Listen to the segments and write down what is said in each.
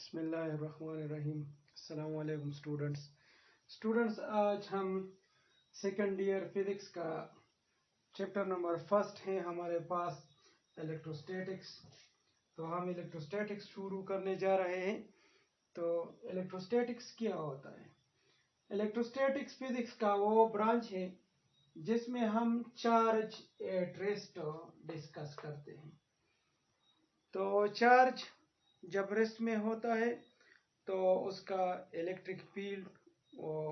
बिस्मिल्लाहिर्रहमानिर्रहीम। अस्सलाम वालेकुम स्टूडेंट्स आज हम सेकेंड ईयर फिजिक्स का चैप्टर नंबर फर्स्ट है हमारे पास इलेक्ट्रोस्टैटिक्स। तो हम इलेक्ट्रोस्टैटिक्स शुरू करने जा रहे हैं। तो इलेक्ट्रोस्टैटिक्स क्या होता है? इलेक्ट्रोस्टैटिक्स फिजिक्स का वो ब्रांच है जिसमें हम चार्ज एट रेस्ट डिस्कस करते हैं। तो चार्ज जब रेस्ट में होता है तो उसका इलेक्ट्रिक फील्ड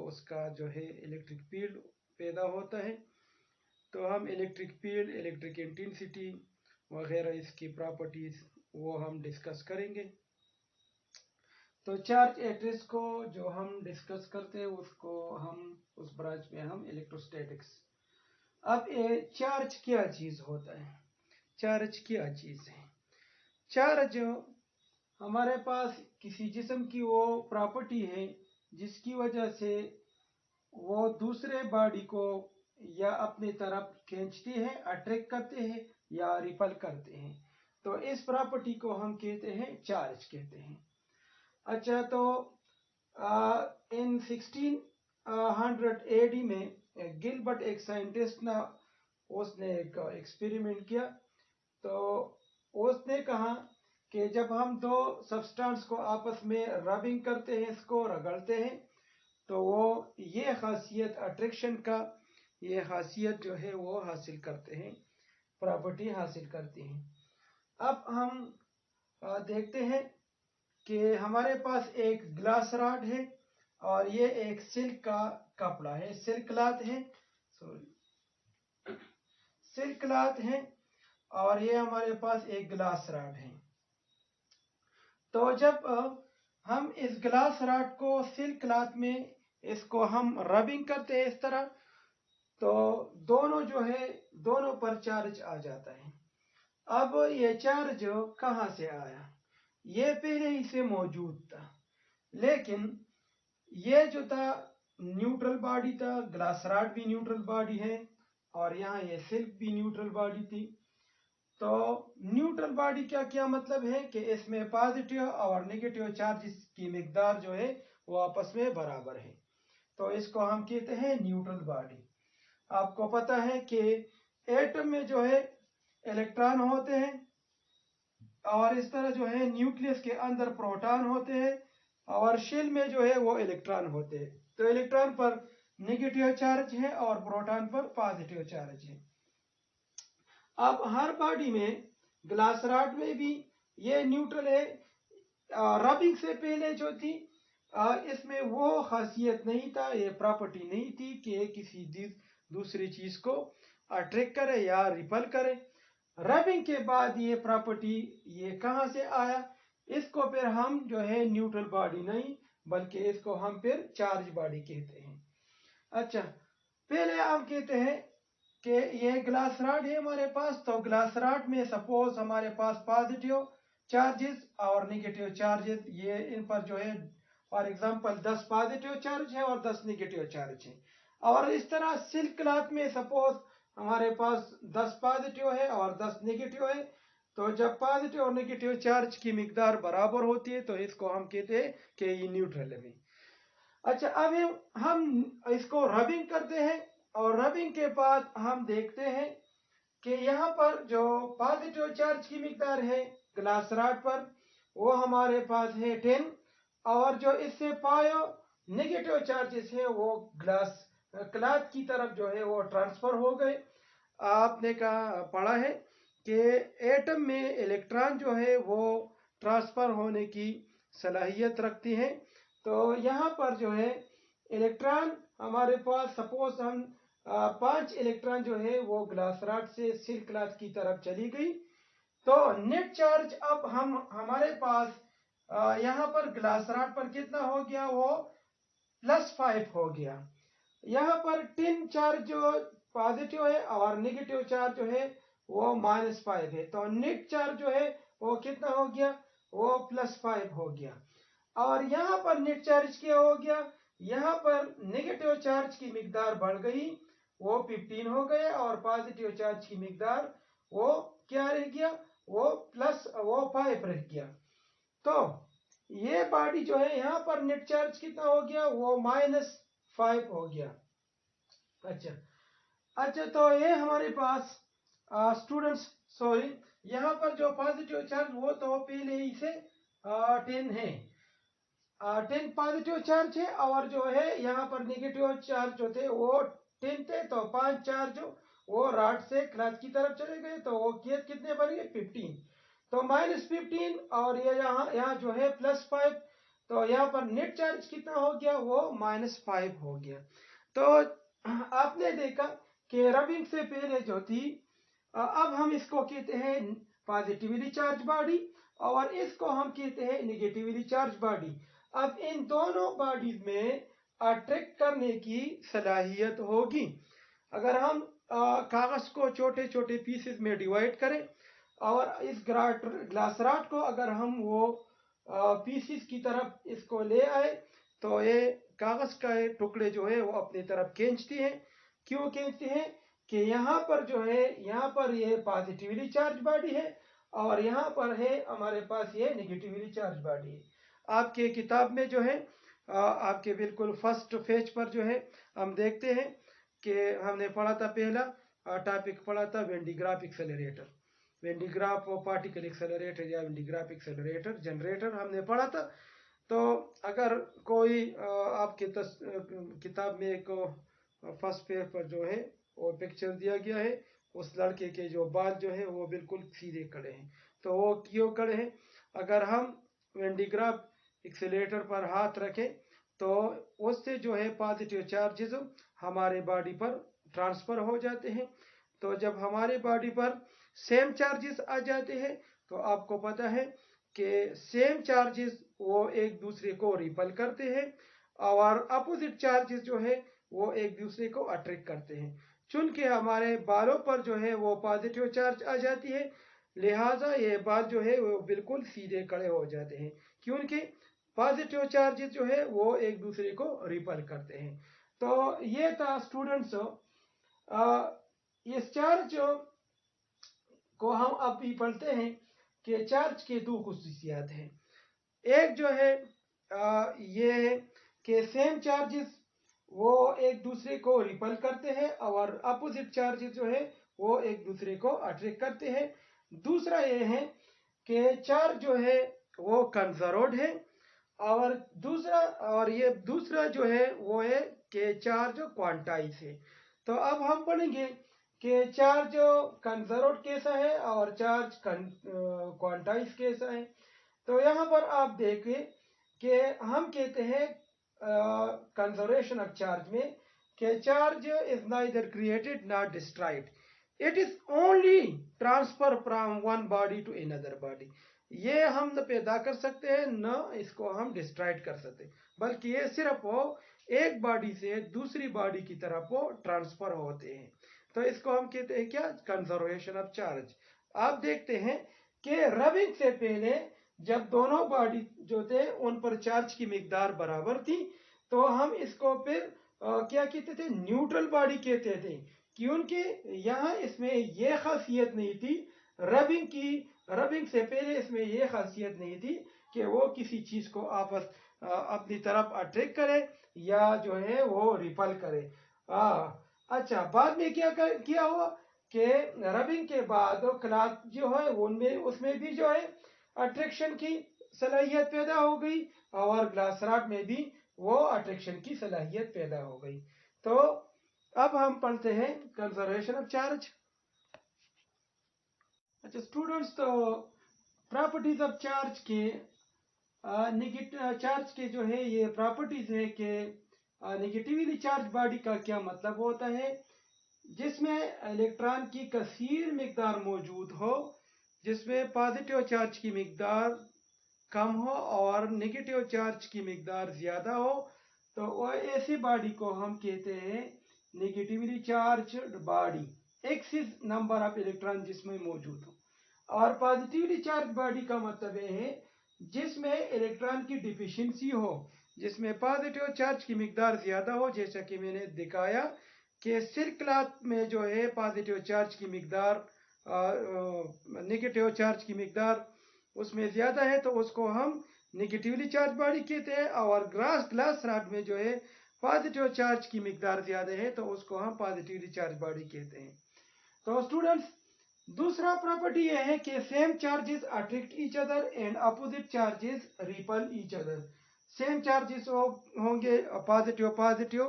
उसका जो है इलेक्ट्रिक फील्ड पैदा होता है। तो हम इलेक्ट्रिक फील्ड, इलेक्ट्रिक इंटेंसिटी वगैरह इसकी प्रॉपर्टीज वो हम डिस्कस करेंगे। तो चार्ज एट रेस्ट को जो हम डिस्कस करते हैं उसको हम उस ब्रांच में हम इलेक्ट्रोस्टैटिक्स। अब ये चार्ज क्या चीज होता है? चार्ज क्या चीज है? चार्ज हमारे पास किसी जिस्म की वो प्रॉपर्टी है जिसकी वजह से वो दूसरे बॉडी को या अपनी तरफ खींचते हैं, अट्रैक्ट करते हैं या रिपल करते हैं। तो इस प्रॉपर्टी को हम कहते हैं चार्ज कहते हैं। अच्छा, तो इन 1600 AD में गिलबर्ट एक साइंटिस्ट ना उसने एक एक्सपेरिमेंट किया। तो उसने कहा कि जब हम दो सब्सटेंस को आपस में रबिंग करते हैं, इसको रगड़ते हैं, तो वो ये खासियत अट्रैक्शन का ये खासियत जो है वो हासिल करते हैं, प्रॉपर्टी हासिल करते हैं। अब हम देखते हैं कि हमारे पास एक ग्लास रॉड है और ये एक सिल्क का कपड़ा है, सिल्क क्लॉथ है, सिल्क क्लॉथ है और ये हमारे पास एक ग्लास रॉड है। तो जब हम इस ग्लास रॉड को सिल्क क्लॉथ में इसको हम रबिंग करते हैं इस तरह, तो दोनों जो है दोनों पर चार्ज आ जाता है। अब ये चार्ज कहाँ से आया? ये पहले ही से मौजूद था, लेकिन ये जो था न्यूट्रल बॉडी था, ग्लास रॉड भी न्यूट्रल बॉडी है और यहाँ ये सिल्क भी न्यूट्रल बॉडी थी। तो न्यूट्रल बॉडी का क्या मतलब है कि इसमें पॉजिटिव और नेगेटिव चार्जेस की मिकदार जो है वो आपस में बराबर है। तो इसको हम कहते हैं न्यूट्रल बॉडी। आपको पता है कि एटम में जो है इलेक्ट्रॉन होते हैं और इस तरह जो है न्यूक्लियस के अंदर प्रोटॉन होते हैं और शेल में जो है वो इलेक्ट्रॉन होते हैं। तो इलेक्ट्रॉन पर नेगेटिव चार्ज है और प्रोटॉन पर पॉजिटिव चार्ज है। अब हर बॉडी में, ग्लास रॉड में भी ये न्यूट्रल है। रबिंग से पहले जो थी इसमें वो खासियत नहीं था, ये प्रॉपर्टी नहीं थी कि किसी दूसरी चीज को अट्रैक्ट करे या रिपल करे। रबिंग के बाद ये प्रॉपर्टी ये कहाँ से आया? इसको फिर हम जो है न्यूट्रल बॉडी नहीं बल्कि इसको हम फिर चार्ज बॉडी कहते हैं। अच्छा, पहले हम कहते हैं कि ये ग्लास रॉड है हमारे पास। तो ग्लास रॉड में सपोज हमारे पास पॉजिटिव चार्जेस और नेगेटिव चार्जेस, ये इन पर जो है फॉर एग्जांपल 10 पॉजिटिव चार्ज है और 10 नेगेटिव चार्ज है। और इस तरह सिल्क क्लॉथ में सपोज हमारे पास 10 पॉजिटिव है और 10 नेगेटिव है। तो जब पॉजिटिव और नेगेटिव चार्ज की मिकदार बराबर होती है तो इसको हम कहते हैं कि ये न्यूट्रल है। अच्छा, अब हम इसको रबिंग करते हैं और रबिंग के बाद हम देखते हैं कि यहाँ पर जो पॉजिटिव चार्ज की मिकदार है ग्लास रॉड पर वो हमारे पास है 10 और जो इससे पायो नेगेटिव चार्जेस है वो ग्लास क्लॉथ की तरफ जो है वो ट्रांसफर हो गए। आपने कहा पढ़ा है कि एटम में इलेक्ट्रॉन जो है वो ट्रांसफर होने की सलाहियत रखती है। तो यहाँ पर जो है इलेक्ट्रॉन हमारे पास सपोज हम 5 इलेक्ट्रॉन जो है वो ग्लास रॉड से सिल्क क्लॉथ की तरफ चली गई। तो नेट चार्ज अब हमारे पास यहाँ पर ग्लास रॉड पर कितना हो गया? वो +5 हो गया। यहाँ पर 10 चार्ज जो पॉजिटिव है और नेगेटिव चार्ज जो है वो -5 है। तो नेट चार्ज जो है वो कितना हो गया? वो +5 हो गया। और यहाँ पर नेट चार्ज क्या हो गया? यहाँ पर नेगेटिव चार्ज की मिकदार बढ़ गई, वो 15 हो गया और पॉजिटिव चार्ज की मिकदार वो क्या रह गया? वो 5 रह गया। तो ये बॉडी जो है यहाँ पर नेट चार्ज कितना हो गया, वो -5 हो गया। अच्छा, तो ये हमारे पास स्टूडेंट्स सॉरी, यहाँ पर जो पॉजिटिव चार्ज वो तो पहले ही से 10 है, 10 पॉजिटिव चार्ज है, और जो है यहाँ पर नेगेटिव चार्ज जो थे वो 10 थे, तो 5 चार्ज वो रॉड से क्लच की तरफ चले गए, तो वो कितने बन गए, 15। तो -15, और ये यहाँ जो है +5, तो यहाँ पर नेट चार्ज कितना हो गया, वो -5 हो गया। तो आपने देखा कि रबिंग से पहले जो थी, अब हम इसको कहते हैं पॉजिटिवली चार्ज बॉडी, और इसको हम कहते हैं नेगेटिवली चार्ज बॉडी। अब इन दोनों बॉडीज में अट्रैक्ट करने की सलाहियत होगी। अगर हम कागज को छोटे छोटे पीसेस में डिवाइड करें, और इस ग्लास रॉड को अगर हम वो पीसेस की तरफ इसको ले आए, तो ये कागज का टुकड़े जो है वो अपनी तरफ खींचती हैं। क्यों खींचती हैं कि यहाँ पर जो है, यहाँ पर ये पॉजिटिवली चार्ज बॉडी है, और यहाँ पर है हमारे पास ये नेगेटिवली चार्ज बॉडी है। आपके किताब में जो है आपके बिल्कुल फर्स्ट पेज पर जो है हम देखते हैं कि हमने पढ़ा था, पहला टॉपिक पढ़ा था Van de Graaff accelerator, Van de Graaff particle accelerator या Van de Graaff accelerator generator हमने पढ़ा था। तो अगर कोई आपके किताब में एक फर्स्ट पेज पर जो है वो पिक्चर दिया गया है, उस लड़के के जो बाल जो है वो बिल्कुल सीधे खड़े हैं, तो वो क्यों खड़े हैं? अगर हम वेन डी ग्राफ एक्सेलरेटर पर हाथ रखें, तो उससे जो है पॉजिटिव चार्जेस हमारे बॉडी पर ट्रांसफर हो जाते हैं। तो जब हमारे बॉडी पर सेम चार्जेस आ जाते हैं, तो आपको पता है कि सेम चार्जेस वो एक दूसरे को रिपल करते हैं, और अपोजिट चार्जेस जो है वो एक दूसरे को अट्रैक्ट करते हैं। चूंकि हमारे बालों पर जो है वो पॉजिटिव चार्ज आ जाती है, लिहाजा ये बाल जो है वो बिल्कुल सीधे खड़े हो जाते हैं, क्योंकि पॉजिटिव चार्जेस जो है वो एक दूसरे को रिपल करते हैं। तो ये था स्टूडेंट्स, इस चार्ज को हम अभी पढ़ते हैं कि चार्ज के दो खुसूसियात हैं। एक जो है ये है कि सेम चार्जेस वो एक दूसरे को रिपल करते हैं, और अपोजिट चार्जेस जो है वो एक दूसरे को अट्रैक्ट करते हैं। दूसरा ये है कि चार्ज जो है वो कंजर्व्ड है, और ये दूसरा जो है वो है कि चार्ज क्वांटाइज है। तो अब हम पढ़ेंगे कि चार्ज कंजर्व्ड कैसा है और चार्ज क्वांटाइज कैसा है। तो यहाँ पर आप देखिए कि हम कहते हैं कंजर्वेशन ऑफ चार्ज में कि charge is neither created not destroyed, it is only transfer from one body to another body. ये हम न पैदा कर सकते हैं, न इसको हम डिस्ट्रॉयड कर सकते, बल्कि ये सिर्फ वो एक बॉडी से दूसरी बॉडी की तरफ वो ट्रांसफर होते हैं। तो इसको हम कहते हैं क्या, कंजर्वेशन ऑफ चार्ज। आप देखते हैं कि रबिंग से पहले जब दोनों बॉडी जो थे उन पर चार्ज की मिकदार बराबर थी, तो हम इसको फिर क्या कहते थे, न्यूट्रल बॉडी कहते थे, क्योंकि यहाँ इसमें यह खासियत नहीं थी, रबिंग से पहले इसमें यह खासियत नहीं थी कि वो किसी चीज को आपस अपनी तरफ अट्रैक्ट करे या जो है वो रिपल करे। अच्छा, बाद में किया हुआ कि रबिंग के बाद क्लॉथ जो है उनमें उसमें भी जो है अट्रैक्शन की सलाहियत पैदा हो गई, और ग्लास रॉड में भी वो अट्रैक्शन की सलाहियत पैदा हो गई। तो अब हम पढ़ते हैं कंजर्वेशन ऑफ चार्ज। अच्छा स्टूडेंट्स, तो प्रॉपर्टीज ऑफ चार्ज के चार्ज के जो है ये प्रॉपर्टीज है कि नेगेटिवली चार्ज बॉडी का क्या मतलब होता है, जिसमें इलेक्ट्रॉन की कसीर मिकदार मौजूद हो, जिसमें पॉजिटिव चार्ज की मिकदार कम हो और नेगेटिव चार्ज की मिकदार ज़्यादा हो, तो वो ऐसी बॉडी को हम कहते हैं negatively charged body. Axis number of electron जिसमें मौजूद हो, और पॉजिटिवली चार्ज बॉडी का मतलब ये है जिसमें इलेक्ट्रॉन की डिफिशियंसी हो, जिसमें पॉजिटिव चार्ज की मिकदार ज़्यादा हो, जैसा कि मैंने दिखाया कि सिल्क क्लॉथ में जो है पॉजिटिव चार्ज की मिकदार नेगेटिव चार्ज की मिकदार उसमें ज़्यादा है, तो उसको हम निगेटिवली चार्ज बॉडी कहते हैं, और ग्लास रॉड में जो है पॉजिटिव चार्ज की मिकदार ज्यादा है तो उसको हम पॉजिटिवली चार्ज बॉडी कहते हैं। तो स्टूडेंट्स, दूसरा प्रॉपर्टी यह है कि same charges attract each other and opposite charges ripple each other. Same charges होंगे पॉजिटिव पॉजिटिव,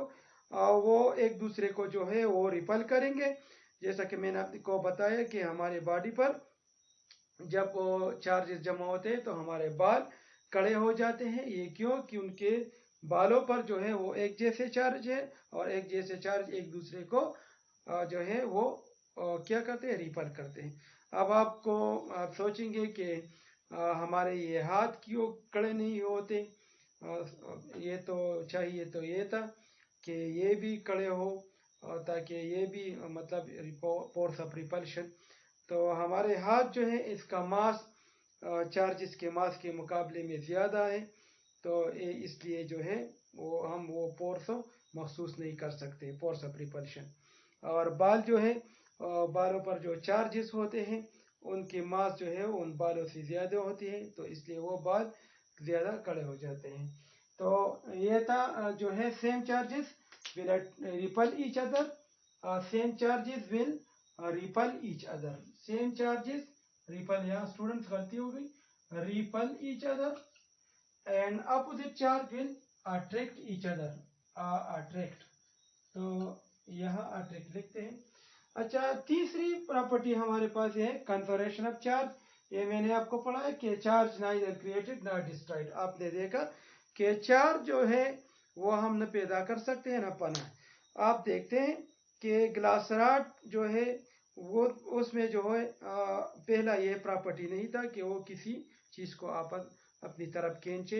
वो एक दूसरे को जो है वो रिपल करेंगे। जैसा कि मैंने आपको बताया कि हमारे बॉडी पर जब चार्जेस जमा होते हैं तो हमारे बाल कड़े हो जाते हैं। ये क्यों? कि उनके बालों पर जो है वो एक जैसे चार्ज है, और एक जैसे चार्ज एक दूसरे को जो है वो क्या करते हैं, रिपल करते हैं। अब आप सोचेंगे कि हमारे ये हाथ क्यों कड़े नहीं होते? ये तो चाहिए तो ये था कि ये भी कड़े हो, ताकि ये भी मतलब फोर्स ऑफ रिपल्शन। तो हमारे हाथ जो है इसका मास चार्जेस के मास के मुकाबले में ज़्यादा है, तो इसलिए जो है वो फोर्स महसूस नहीं कर सकते, फोर्स ऑफ रिपल्शन। और बाल जो है बालों पर जो चार्जेस होते हैं उनकी मास जो है उन बालों से ज़्यादा होती है, तो इसलिए वो बाल ज़्यादा कड़े हो जाते हैं। तो ये था जो है same charges will ripple each other, same charges will ripple each other, same charges ripple, यहाँ स्टूडेंट्स गलती हो गई, ripple each other and opposite charge will attract each other, attract. तो यहाँ अट्रैक्ट लिखते हैं। अच्छा, तीसरी प्रॉपर्टी हमारे पास है कंजर्वेशन ऑफ चार्ज। ये मैंने आपको पढ़ा है कि charge neither created not destroyed. आपने देखा कि चार्ज जो है वो हम न पैदा कर सकते हैं न बना। आप देखते हैं कि ग्लास रॉड जो है वो उसमें जो है पहला ये प्रॉपर्टी नहीं था कि वो किसी चीज़ को आप अपनी तरफ खींचे,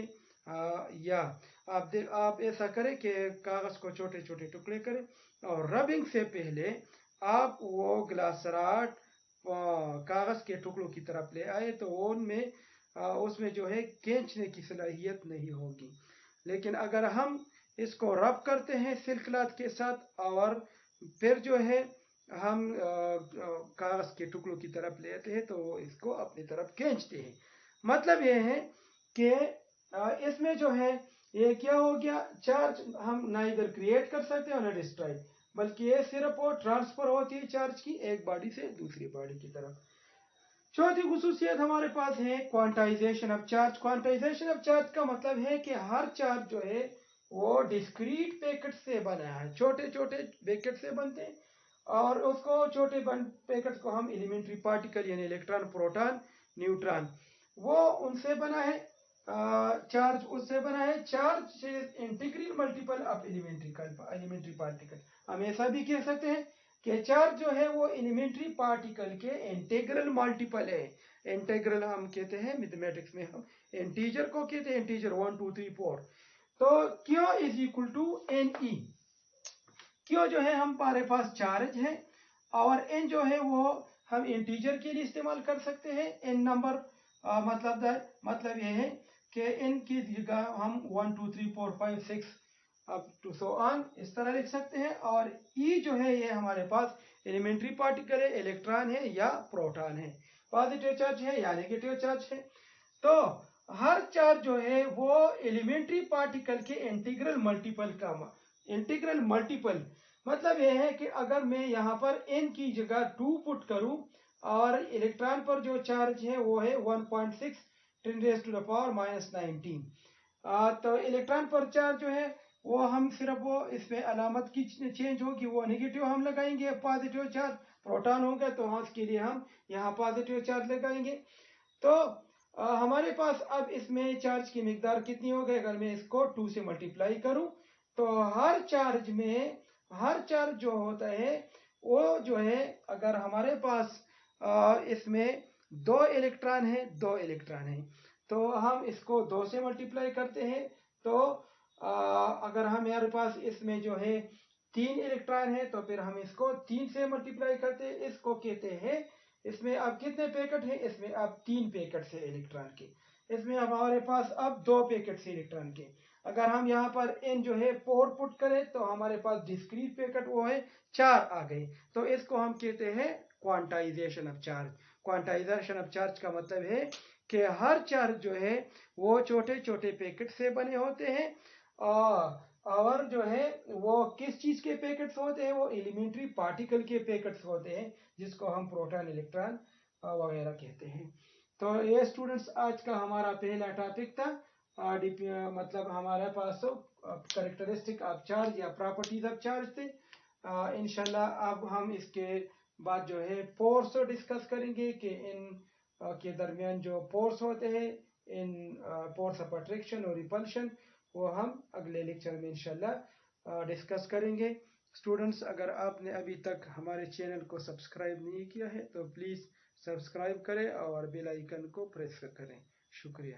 या आप ऐसा करें कि कागज़ को छोटे छोटे टुकड़े करें और रबिंग से पहले आप वो ग्लास रॉड कागज़ के टुकड़ों की तरफ ले आए तो उनमें उसमें जो है खींचने की सलाहियत नहीं होगी। लेकिन अगर हम इसको रब करते हैं सिल्क क्लॉथ के साथ और फिर जो है हम कागज़ के टुकड़ों की तरफ लेते हैं तो वो इसको अपनी तरफ खींचते हैं। मतलब ये है कि इसमें जो है ये क्या हो गया, चार्ज हम ना इधर क्रिएट कर सकते हैं और ना डिस्ट्रॉय, बल्कि ये सिर्फ वो ट्रांसफर होती है चार्ज की एक बॉडी से दूसरी बॉडी की तरफ। चौथी खुसूसियत हमारे पास है quantization of charge. Quantization of charge का मतलब है कि हर चार्ज जो है वो डिस्क्रीट पैकेट से बना है, छोटे छोटे पैकेट से बनते हैं, और उसको छोटे पैकेट्स को हम एलिमेंट्री पार्टिकल यानी इलेक्ट्रॉन, प्रोटॉन, न्यूट्रॉन, वो उनसे बना है। चार्ज उससे बना है। Charge is integral multiple of elementary particle. हम ऐसा भी कह सकते हैं कि चार्ज जो है वो एलिमेंट्री पार्टिकल के इंटीग्रल मल्टीपल है। इंटीग्रल हम कहते हैं मैथमेटिक्स में, हम इंटीजर को कहते हैं इंटीजर 1 2 3 4। तो Q is equal to NE। Q जो है हमारे पास चार्ज है, और N जो है वो हम इंटीजर के लिए इस्तेमाल कर सकते हैं। N नंबर मतलब ये है कि N की जगह हम 1 2 3 4 5 6 अप टू सो ऑन इस तरह लिख सकते हैं। और E जो है ये हमारे पास एलिमेंट्री पार्टिकल है, इलेक्ट्रॉन है या प्रोटॉन है, पॉजिटिव चार्ज है या नेगेटिव चार्ज है। तो हर चार्ज जो है वो एलिमेंट्री पार्टिकल के इंटीग्रल मल्टीपल का इंटीग्रल मल्टीपल मतलब ये है कि अगर मैं यहाँ पर n की जगह 2 पुट करूं और इलेक्ट्रॉन पर जो चार्ज है वो है 1.6 10⁻⁻19, तो इलेक्ट्रॉन पर चार्ज जो है वो हम सिर्फ वो इसमें अलामत की चेंज होगी, वो नेगेटिव हम लगाएंगे, पॉजिटिव चार्ज प्रोटॉन होगा तो उसके लिए हम यहाँ पॉजिटिव चार्ज लगाएंगे। तो हमारे पास अब इसमें चार्ज की मिकदार कितनी हो गई? अगर मैं इसको 2 से मल्टीप्लाई करूं तो हर चार्ज जो होता है वो जो है, अगर हमारे पास इसमें 2 इलेक्ट्रॉन है तो हम इसको 2 से मल्टीप्लाई करते हैं। तो अगर हमारे पास इसमें जो है 3 इलेक्ट्रॉन है तो फिर हम इसको 3 से मल्टीप्लाई करते हैं। इसको कहते हैं, इसमें अब कितने पैकेट हैं? इसमें अब 3 पैकेट से इलेक्ट्रॉन के, इसमें हमारे पास अब 2 पैकेट से इलेक्ट्रॉन के। अगर हम यहाँ पर n जो है 4 पुट करें तो हमारे पास डिस्क्रीट पैकेट वो है 4 आ गए। तो इसको हम कहते हैं quantization of charge. Quantization of charge का मतलब है کہ ہر چارج جو ہے وہ چھوٹے چھوٹے پیکٹ سے بنے ہوتے ہیں، اور جو ہے وہ کس چیز کے پیکٹس ہوتے ہیں؟ وہ ایلیمنٹری پارٹیکل کے پیکٹس ہوتے ہیں، جس کو ہم پروٹون، الیکٹران وغیرہ کہتے ہیں۔ تو یہ اسٹوڈنٹس آج کا ہمارا پہلا ٹاپک تھا، مطلب ہمارے پاس کریکٹرسٹک آف چارج یا پراپرٹیز آف چارج تھے۔ انشاءاللہ اب ہم اس کے بعد جو ہے پورس ڈسکس کریں گے کہ ان کے درمیان جو پورس ہوتے ہیں، ان پورس آف اٹریکشن اور ریپلشن، وہ ہم اگلے لیکچر میں انشاءاللہ ڈسکس کریں گے۔ اسٹوڈنٹس، اگر آپ نے ابھی تک ہمارے چینل کو سبسکرائب نہیں کیا ہے تو پلیز سبسکرائب کریں اور بیل آئیکن کو پریس کریں۔ شکریہ۔